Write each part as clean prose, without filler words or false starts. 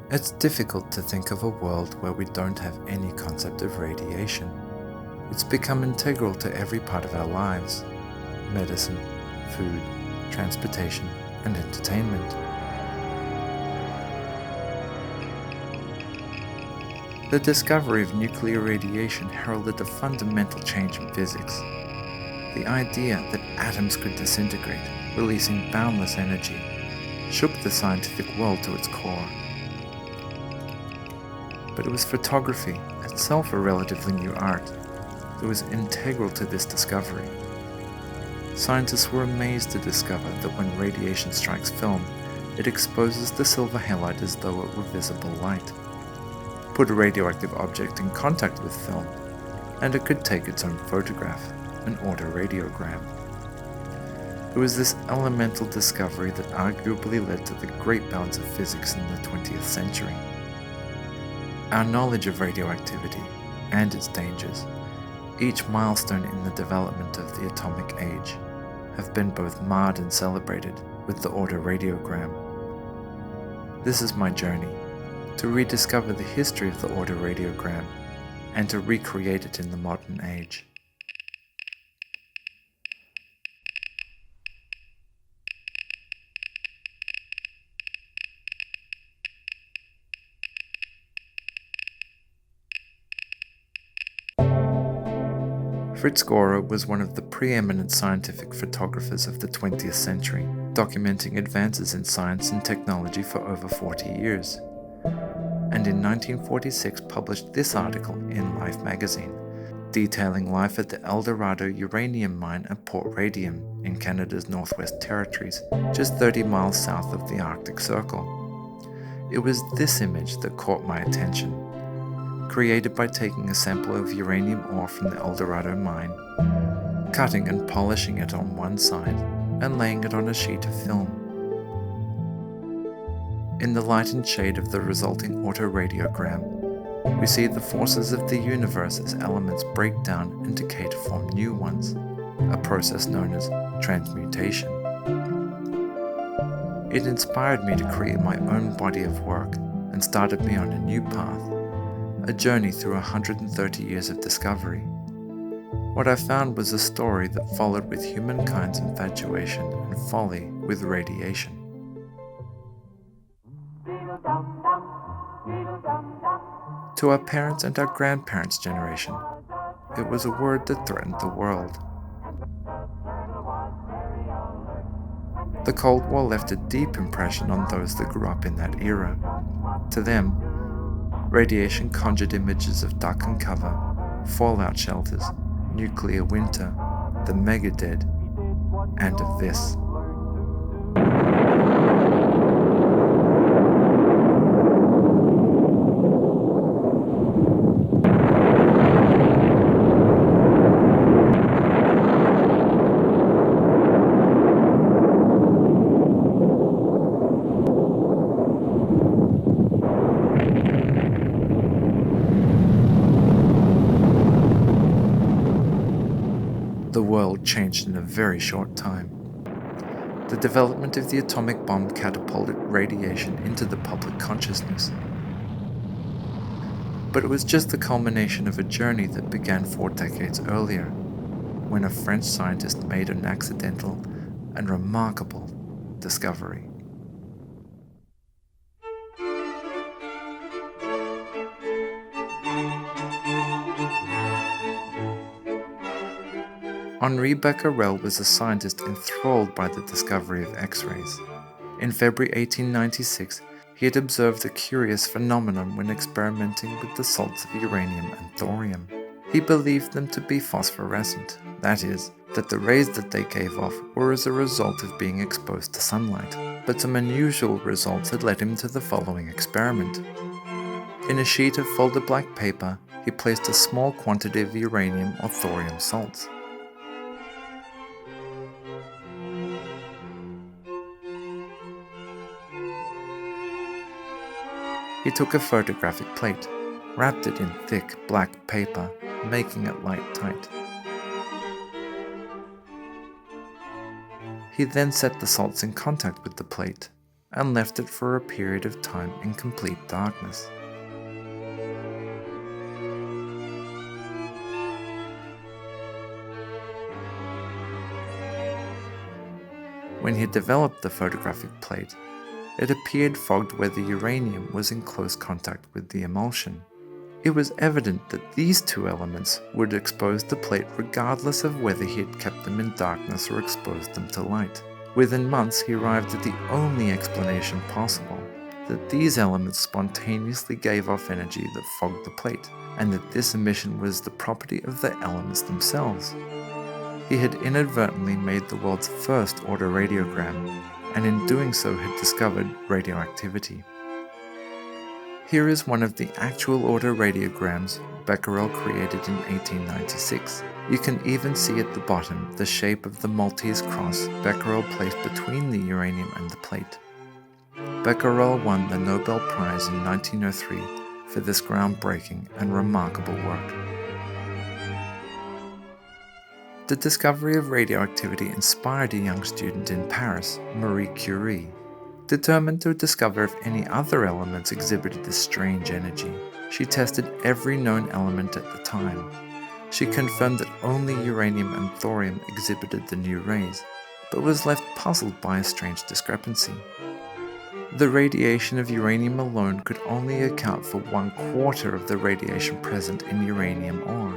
It's difficult to think of a world where we don't have any concept of radiation. It's become integral to every part of our lives: medicine, food, transportation, and entertainment. The discovery of nuclear radiation heralded a fundamental change in physics. The idea that atoms could disintegrate, releasing boundless energy, shook the scientific world to its core. But it was photography, itself a relatively new art, that was integral to this discovery. Scientists were amazed to discover that when radiation strikes film, it exposes the silver halide as though it were visible light. Put a radioactive object in contact with film, and it could take its own photograph, an autoradiogram. It was this elemental discovery that arguably led to the great balance of physics in the 20th century. Our knowledge of radioactivity and its dangers, each milestone in the development of the atomic age, have been both marred and celebrated with the autoradiogram. This is my journey, to rediscover the history of the autoradiogram and to recreate it in the modern age. Fritz Gorer was one of the preeminent scientific photographers of the 20th century, documenting advances in science and technology for over 40 years. And in 1946 published this article in Life magazine, detailing life at the El Dorado uranium mine at Port Radium in Canada's Northwest Territories, just 30 miles south of the Arctic Circle. It was this image that caught my attention. Created by taking a sample of uranium ore from the El Dorado mine, cutting and polishing it on one side, and laying it on a sheet of film. In the light and shade of the resulting autoradiogram, we see the forces of the universe as elements break down and decay to form new ones, a process known as transmutation. It inspired me to create my own body of work and started me on a new path, a journey through 130 years of discovery. What I found was a story that followed with humankind's infatuation and folly with radiation. To our parents' and our grandparents' generation, it was a word that threatened the world. The Cold War left a deep impression on those that grew up in that era. To them, radiation conjured images of duck and cover, fallout shelters, nuclear winter, the mega-dead, and of this. The world changed in a very short time. The development of the atomic bomb catapulted radiation into the public consciousness. But it was just the culmination of a journey that began 4 decades earlier, when a French scientist made an accidental and remarkable discovery. Henri Becquerel was a scientist enthralled by the discovery of X-rays. In February 1896, he had observed a curious phenomenon when experimenting with the salts of uranium and thorium. He believed them to be phosphorescent, that is, that the rays that they gave off were as a result of being exposed to sunlight. But some unusual results had led him to the following experiment. In a sheet of folded black paper, he placed a small quantity of uranium or thorium salts. He took a photographic plate, wrapped it in thick black paper, making it light tight. He then set the salts in contact with the plate, and left it for a period of time in complete darkness. When he developed the photographic plate, it appeared fogged where the uranium was in close contact with the emulsion. It was evident that these two elements would expose the plate regardless of whether he had kept them in darkness or exposed them to light. Within months, he arrived at the only explanation possible, that these elements spontaneously gave off energy that fogged the plate, and that this emission was the property of the elements themselves. He had inadvertently made the world's first autoradiogram, and in doing so had discovered radioactivity. Here is one of the actual autoradiograms Becquerel created in 1896. You can even see at the bottom the shape of the Maltese cross Becquerel placed between the uranium and the plate. Becquerel won the Nobel Prize in 1903 for this groundbreaking and remarkable work. The discovery of radioactivity inspired a young student in Paris, Marie Curie. Determined to discover if any other elements exhibited this strange energy, she tested every known element at the time. She confirmed that only uranium and thorium exhibited the new rays, but was left puzzled by a strange discrepancy. The radiation of uranium alone could only account for 1/4 of the radiation present in uranium ore.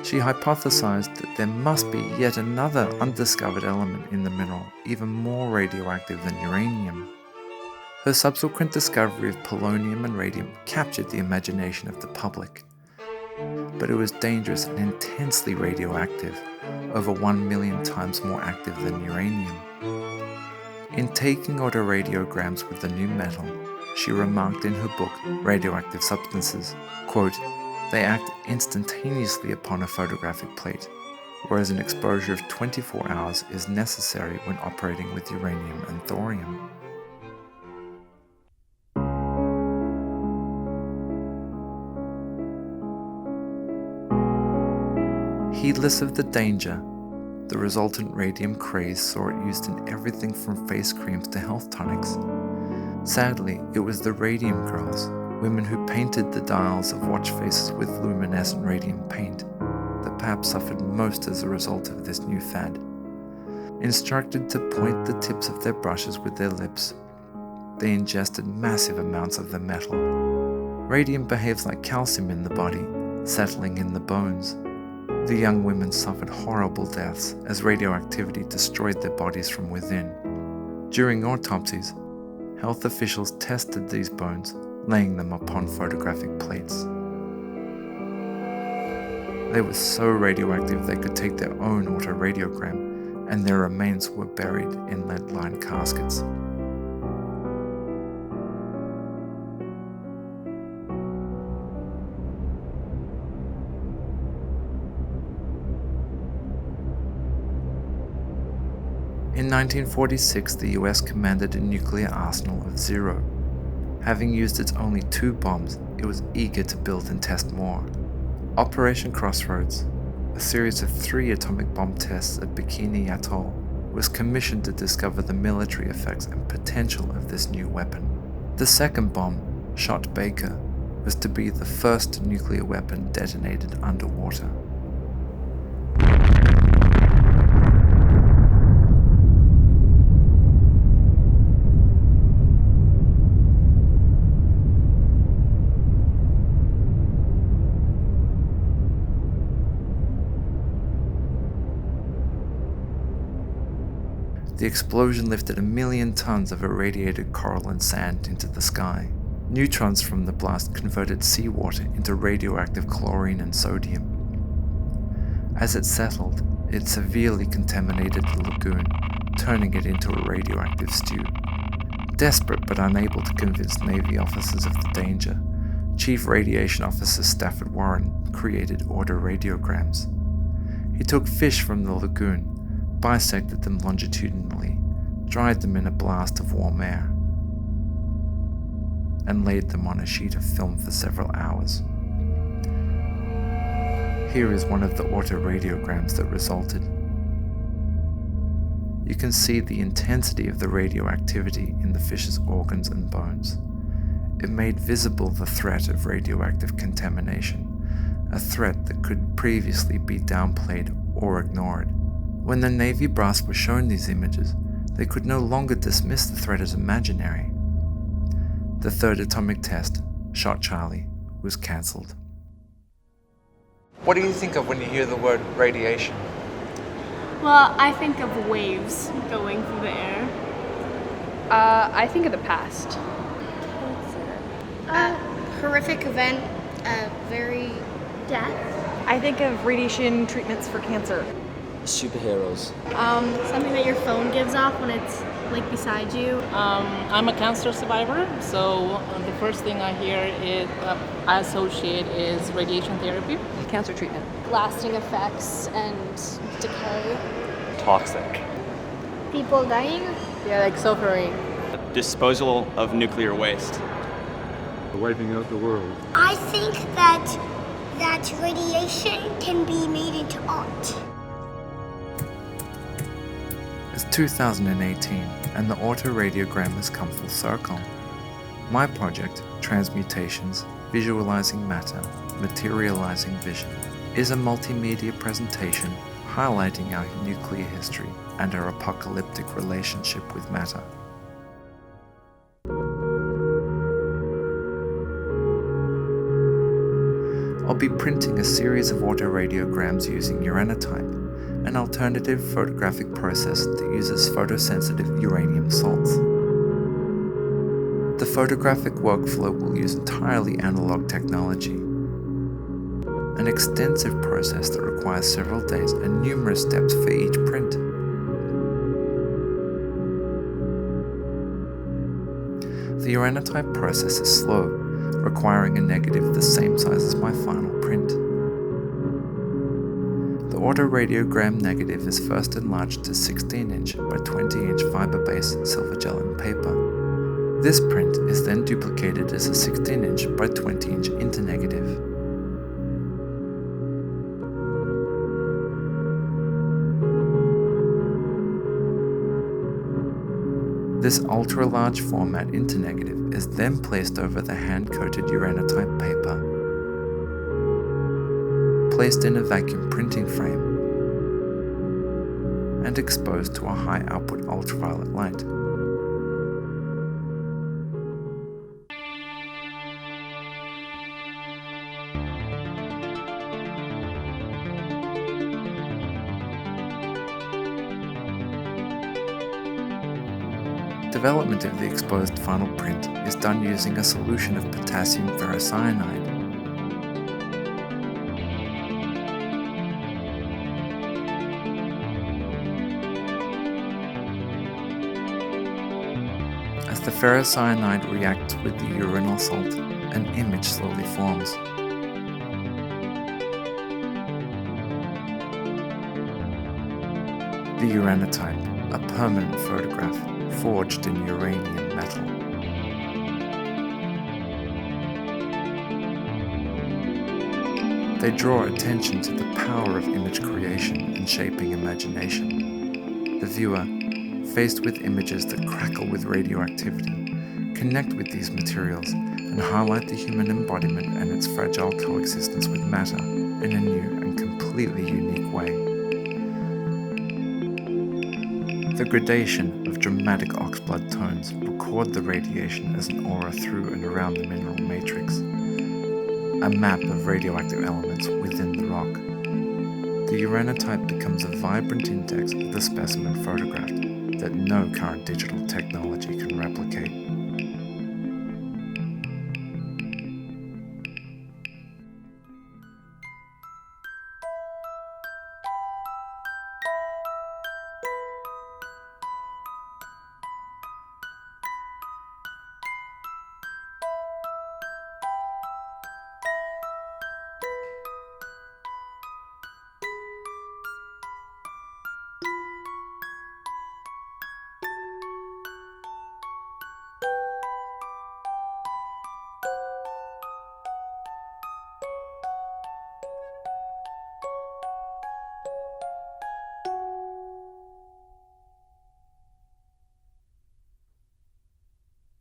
She hypothesized that there must be yet another undiscovered element in the mineral, even more radioactive than uranium. Her subsequent discovery of polonium and radium captured the imagination of the public. But it was dangerous and intensely radioactive, over 1 million times more active than uranium. In taking autoradiograms with the new metal, she remarked in her book, Radioactive Substances, quote, "They act instantaneously upon a photographic plate, whereas an exposure of 24 hours is necessary when operating with uranium and thorium." Heedless of the danger, the resultant radium craze saw it used in everything from face creams to health tonics. Sadly, it was the radium girls, women who painted the dials of watch faces with luminescent radium paint, that perhaps suffered most as a result of this new fad. Instructed to point the tips of their brushes with their lips, they ingested massive amounts of the metal. Radium behaves like calcium in the body, settling in the bones. The young women suffered horrible deaths as radioactivity destroyed their bodies from within. During autopsies, health officials tested these bones, laying them upon photographic plates. They were so radioactive they could take their own autoradiogram, and their remains were buried in lead-lined caskets. In 1946, the US commanded a nuclear arsenal of 0. Having used its only 2 bombs, it was eager to build and test more. Operation Crossroads, a series of 3 atomic bomb tests at Bikini Atoll, was commissioned to discover the military effects and potential of this new weapon. The second bomb, Shot Baker, was to be the first nuclear weapon detonated underwater. The explosion lifted 1 million tons of irradiated coral and sand into the sky. Neutrons from the blast converted seawater into radioactive chlorine and sodium. As it settled, it severely contaminated the lagoon, turning it into a radioactive stew. Desperate but unable to convince Navy officers of the danger, Chief Radiation Officer Stafford Warren created autoradiograms. He took fish from the lagoon, bisected them longitudinally, dried them in a blast of warm air, and laid them on a sheet of film for several hours. Here is one of the autoradiograms that resulted. you can see the intensity of the radioactivity in the fish's organs and bones. It made visible the threat of radioactive contamination, a threat that could previously be downplayed or ignored. When the Navy brass were shown these images, they could no longer dismiss the threat as imaginary. The third atomic test, Shot Charlie, was cancelled. What do you think of when you hear the word radiation? Well, I think of waves going through the air. I think of the past. Horrific event, very death. I think of radiation treatments for cancer. Superheroes. Something that your phone gives off when it's like beside you. I'm a cancer survivor, so the first thing I hear is I associate is radiation therapy. Cancer treatment. Lasting effects and decay. Toxic. People dying. Yeah, like suffering. Disposal of nuclear waste. Wiping out the world. I think that radiation can be made into art. It's 2018 and the autoradiogram has come full circle. My project, Transmutations, Visualizing Matter, Materializing Vision, is a multimedia presentation highlighting our nuclear history and our apocalyptic relationship with matter. I'll be printing a series of autoradiograms using Uranotype, an alternative photographic process that uses photosensitive uranium salts. The photographic workflow will use entirely analog technology, an extensive process that requires several days and numerous steps for each print. The Uranotype process is slow, requiring a negative the same size as my final print. The autoradiogram negative is first enlarged to 16-inch by 20-inch fiber-based silver gelatin paper. This print is then duplicated as a 16-inch by 20-inch internegative. This ultra-large format internegative is then placed over the hand-coated Uranotype paper, placed in a vacuum printing frame, and exposed to a high-output ultraviolet light. Development of the exposed final print is done using a solution of potassium ferrocyanide. As the ferrocyanide reacts with the uranyl salt, an image slowly forms. The Uranotype, a permanent photograph forged in uranium metal. They draw attention to the power of image creation and shaping imagination. The viewer, faced with images that crackle with radioactivity, connect with these materials and highlight the human embodiment and its fragile coexistence with matter in a new and completely unique way. The gradation of dramatic oxblood tones record the radiation as an aura through and around the mineral matrix, a map of radioactive elements within the rock. The Uranotype becomes a vibrant index of the specimen photographed that no current digital technology can replicate.